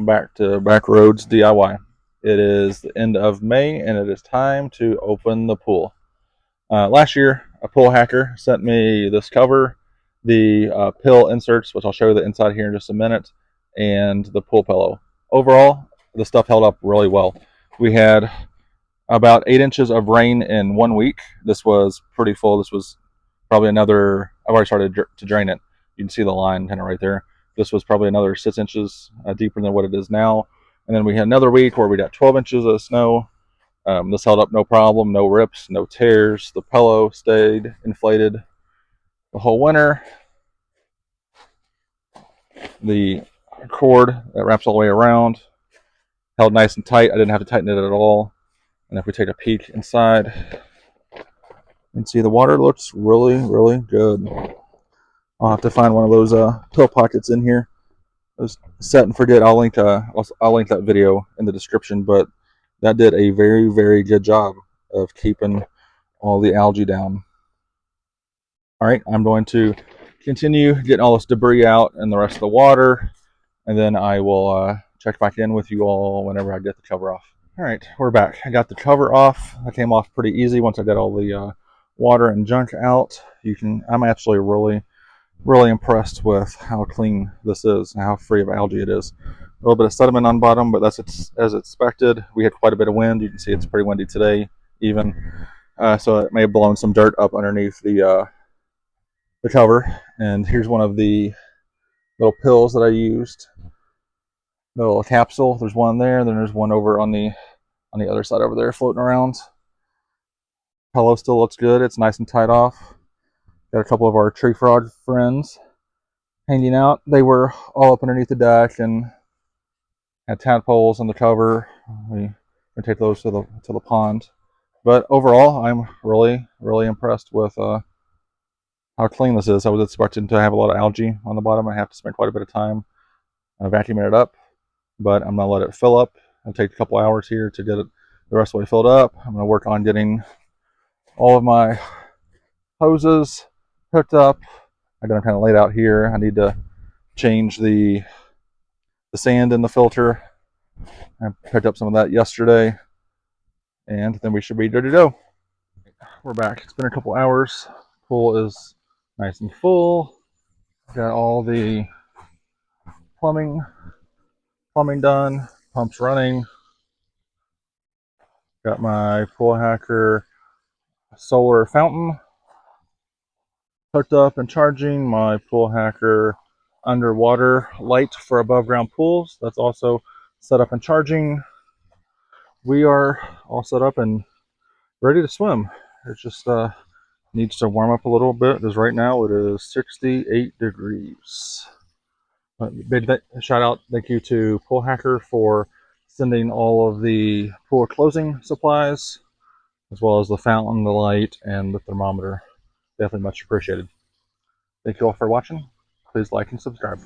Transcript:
back to Backroads DIY. It is the end of May and it is time to open the pool. Last year, a pool hacker sent me this cover, the pill inserts, which I'll show you the inside here in just a minute, and the pool pillow. Overall, the stuff held up really well. We had about 8 inches of rain in 1 week. This was pretty full. This was probably another, I've already started to drain it. You can see the line kind of right there. This was probably another 6 inches deeper than what it is now. And then we had another week where we got 12 inches of snow. This held up no problem, no rips, no tears. The pillow stayed inflated the whole winter. The cord that wraps all the way around held nice and tight. I didn't have to tighten it at all. And if we take a peek inside, you can see the water looks really, really good. I'll have to find one of those pill pockets in here. I was set and forget. I'll link that video in the description, but that did a very, very good job of keeping all the algae down. All right, I'm going to continue getting all this debris out and the rest of the water, and then I will check back in with you all whenever I get the cover off. All right, we're back. I got the cover off. That came off pretty easy once I got all the water and junk out. I'm actually really impressed with how clean this is and how free of algae it is. A little bit of sediment on bottom, but that's as expected. We had quite a bit of wind. You can see it's pretty windy today even. So it may have blown some dirt up underneath the cover. And here's one of the little pills that I used. The little capsule. There's one there. Then there's one over on the other side over there floating around. Pillow still looks good. It's nice and tied off. Got a couple of our tree frog friends hanging out. They were all up underneath the deck and had tadpoles on the cover. We can take those to the pond. But overall, I'm really, really impressed with how clean this is. I was expecting to have a lot of algae on the bottom. I have to spend quite a bit of time vacuuming it up, but I'm gonna let it fill up. It'll take a couple hours here to get it the rest of the way filled up. I'm gonna work on getting all of my hoses hooked up. I got them kind of laid out here. I need to change the sand in the filter. I picked up some of that yesterday, and then we should be ready to go. We're back. It's been a couple hours. Pool is nice and full. Got all the plumbing done. Pumps running. Got my Poolhacker solar fountain hooked up and charging. My Poolhacker underwater light for above ground pools. That's also set up and charging. We are all set up and ready to swim. It just needs to warm up a little bit because right now it is 68 degrees. Big shout out, thank you to Poolhacker for sending all of the pool closing supplies, as well as the fountain, the light, and the thermometer. Definitely much appreciated. Thank you all for watching. Please like and subscribe.